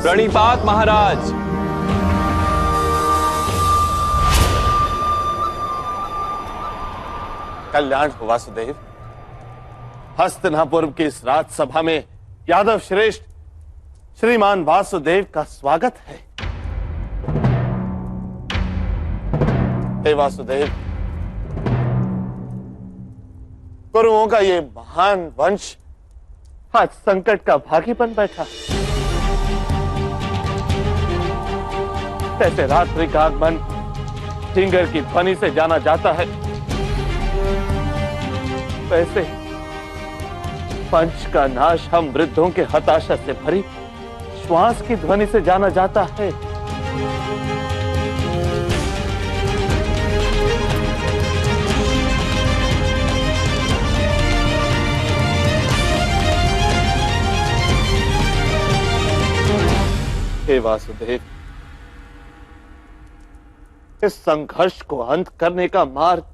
प्रणिपात महाराज। कल्याण हो वासुदेव। हस्तिनापुर की इस राजसभा में यादव श्रेष्ठ श्रीमान वासुदेव का स्वागत है। हे वासुदेव, कुरुओं का ये महान वंश आज संकट का भागी बन बैठा। जैसे रात्रि का आगमन टिंगर की ध्वनि से जाना जाता है, वैसे पंच का नाश हम वृद्धों के हताशा से भरी श्वास की ध्वनि से जाना जाता है। हे वासुदेव, इस संघर्ष को अंत करने का मार्ग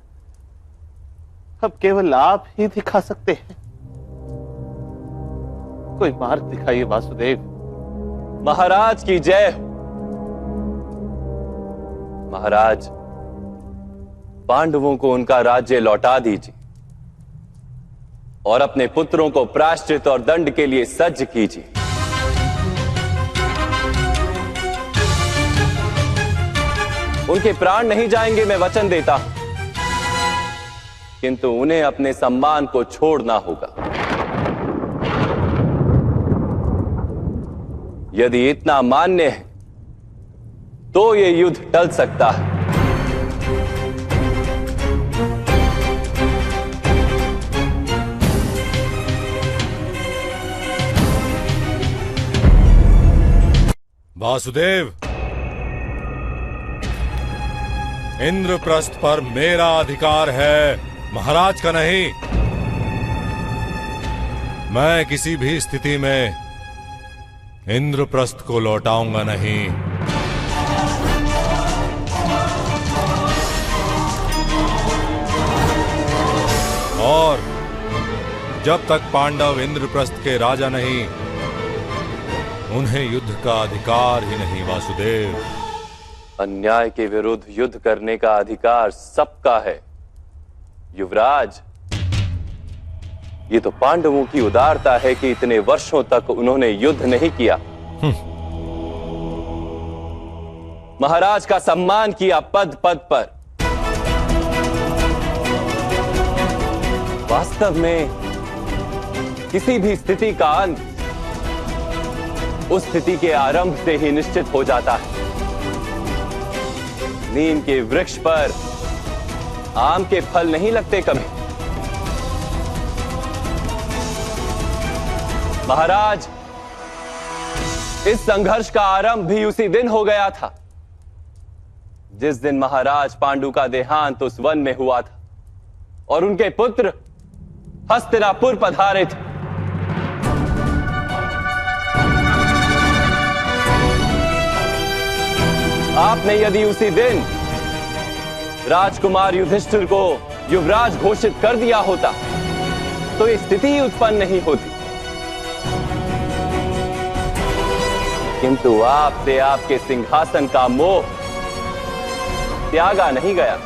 अब केवल आप ही दिखा सकते हैं। कोई मार्ग दिखाइए वासुदेव। महाराज की जय हो। महाराज, पांडवों को उनका राज्य लौटा दीजिए और अपने पुत्रों को प्रायश्चित और दंड के लिए सज्ज कीजिए। उनके प्राण नहीं जाएंगे, मैं वचन देता हूं, किंतु उन्हें अपने सम्मान को छोड़ना होगा। यदि इतना मान्य है तो ये युद्ध टल सकता है। वासुदेव, इंद्रप्रस्थ पर मेरा अधिकार है, महाराज का नहीं। मैं किसी भी स्थिति में इंद्रप्रस्थ को लौटाऊंगा नहीं। और जब तक पांडव इंद्रप्रस्थ के राजा नहीं, उन्हें युद्ध का अधिकार ही नहीं। वासुदेव, अन्याय के विरुद्ध युद्ध करने का अधिकार सबका है। युवराज, ये तो पांडवों की उदारता है कि इतने वर्षों तक उन्होंने युद्ध नहीं किया। महाराज का सम्मान किया पद पद पर। वास्तव में किसी भी स्थिति का अंत उस स्थिति के आरंभ से ही निश्चित हो जाता है। नीम के वृक्ष पर आम के फल नहीं लगते कभी। महाराज, इस संघर्ष का आरंभ भी उसी दिन हो गया था जिस दिन महाराज पांडु का देहांत उस वन में हुआ था और उनके पुत्र हस्तिनापुर पधारे थे। आपने यदि उसी दिन राजकुमार युधिष्ठिर को युवराज घोषित कर दिया होता तो ये स्थिति उत्पन्न नहीं होती, किंतु आपसे आपके सिंहासन का मोह त्यागा नहीं गया।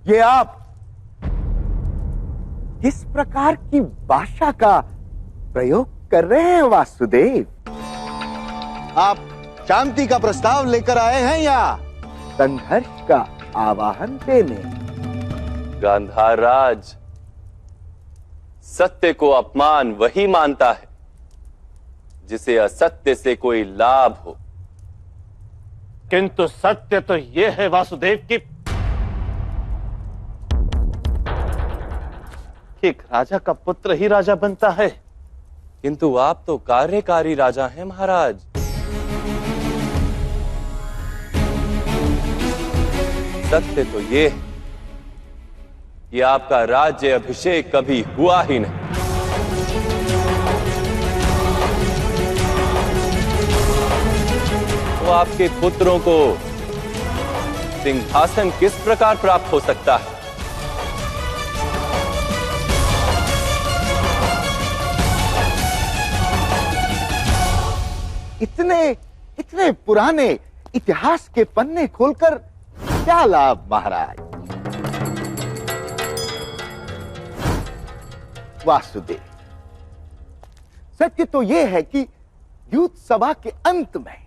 ये आप किस प्रकार की भाषा का प्रयोग कर रहे हैं वासुदेव? आप शांति का प्रस्ताव लेकर आए हैं या संघर्ष का आवाहन देने? गांधार राज, सत्य को अपमान वही मानता है जिसे असत्य से कोई लाभ हो। किंतु सत्य तो यह है वासुदेव कि एक राजा का पुत्र ही राजा बनता है। किंतु आप तो कार्यकारी राजा हैं महाराज। सत्य तो ये है कि आपका राज्य अभिषेक कभी हुआ ही नहीं। तो आपके पुत्रों को सिंहासन किस प्रकार प्राप्त हो सकता है? इतने इतने पुराने इतिहास के पन्ने खोलकर क्या लाभ महाराज। वासुदेव, सत्य तो यह है कि युद्ध सभा के अंत में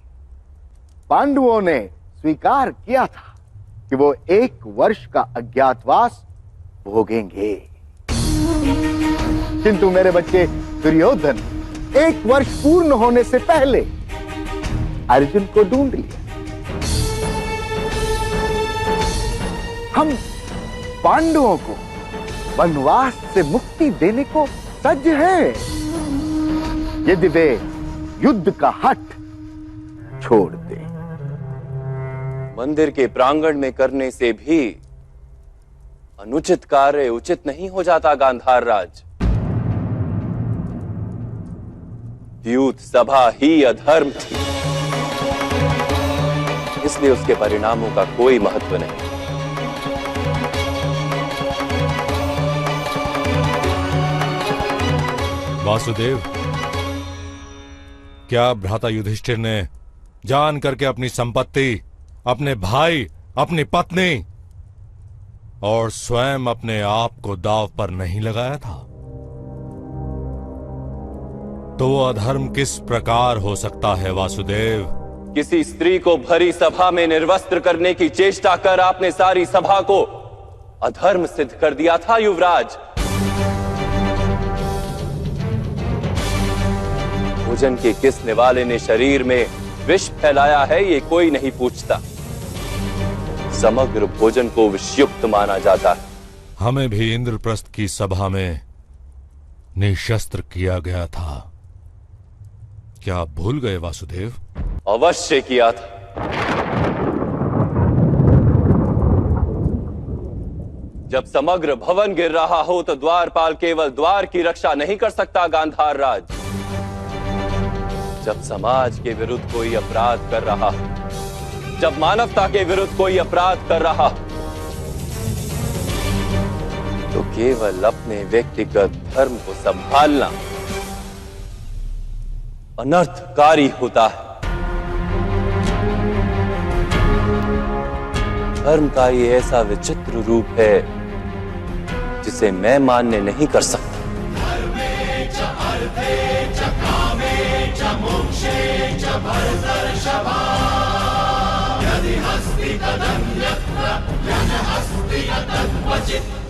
पांडवों ने स्वीकार किया था कि वो 1 वर्ष का अज्ञातवास भोगेंगे, किंतु मेरे बच्चे दुर्योधन 1 वर्ष पूर्ण होने से पहले अर्जुन को ढूंढ लिया। हम पांडवों को वनवास से मुक्ति देने को सज्ज हैं, यदि वे युद्ध का हठ छोड़ दें। मंदिर के प्रांगण में करने से भी अनुचित कार्य उचित नहीं हो जाता गांधार राज। युद्ध सभा ही अधर्म थी, इसलिए उसके परिणामों का कोई महत्व नहीं। वासुदेव, क्या भ्राता युधिष्ठिर ने जान करके अपनी संपत्ति, अपने भाई, अपनी पत्नी और स्वयं अपने आप को दांव पर नहीं लगाया था? तो वो अधर्म किस प्रकार हो सकता है वासुदेव? किसी स्त्री को भरी सभा में निर्वस्त्र करने की चेष्टा कर आपने सारी सभा को अधर्म सिद्ध कर दिया था युवराज। भोजन के किसने वाले ने शरीर में विष फैलाया है, ये कोई नहीं पूछता। समग्र भोजन को विषयुक्त माना जाता है। हमें भी इंद्रप्रस्थ की सभा में निशस्त्र किया गया था, क्या आप भूल गए वासुदेव? अवश्य किया था। जब समग्र भवन गिर रहा हो तो द्वारपाल केवल द्वार की रक्षा नहीं कर सकता गांधार राज। जब समाज के विरुद्ध कोई अपराध कर रहा हो, जब मानवता के विरुद्ध कोई अपराध कर रहा हो, तो केवल अपने व्यक्तिगत धर्म को संभालना अनर्थकारी होता है। धर्म का ये ऐसा विचित्र रूप है जिसे मैं मान्य नहीं कर सकता।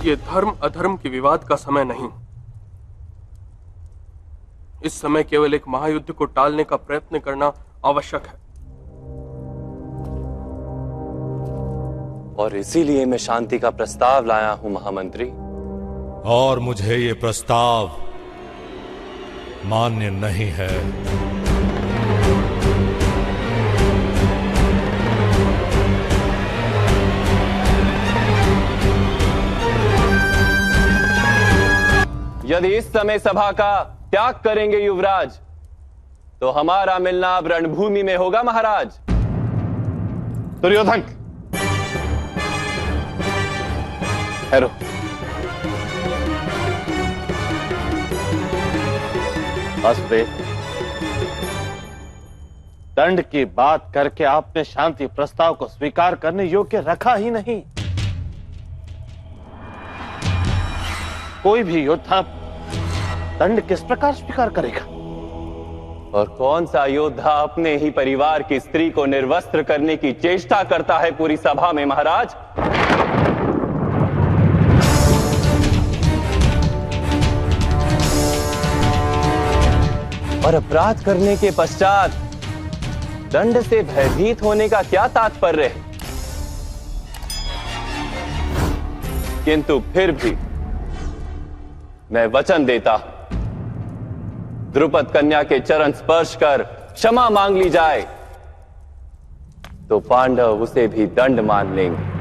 ये धर्म अधर्म के विवाद का समय नहीं। इस समय केवल एक महायुद्ध को टालने का प्रयत्न करना आवश्यक है। और इसीलिए मैं शांति का प्रस्ताव लाया हूं महामंत्री। और मुझे ये प्रस्ताव मान्य नहीं है। यदि इस समय सभा का त्याग करेंगे युवराज, तो हमारा मिलना अब रणभूमि में होगा महाराज। दुर्योधन, ठहरो। वासुदेव, दंड की बात करके आपने शांति प्रस्ताव को स्वीकार करने योग्य रखा ही नहीं। कोई भी योद्धा दंड किस प्रकार स्वीकार करेगा? और कौन सा योद्धा अपने ही परिवार की स्त्री को निर्वस्त्र करने की चेष्टा करता है पूरी सभा में महाराज? और अपराध करने के पश्चात दंड से भयभीत होने का क्या तात्पर्य है? किंतु फिर भी मैं वचन देता हूं, द्रुपद कन्या के चरण स्पर्श कर क्षमा मांग ली जाए तो पांडव उसे भी दंड मान लेंगे।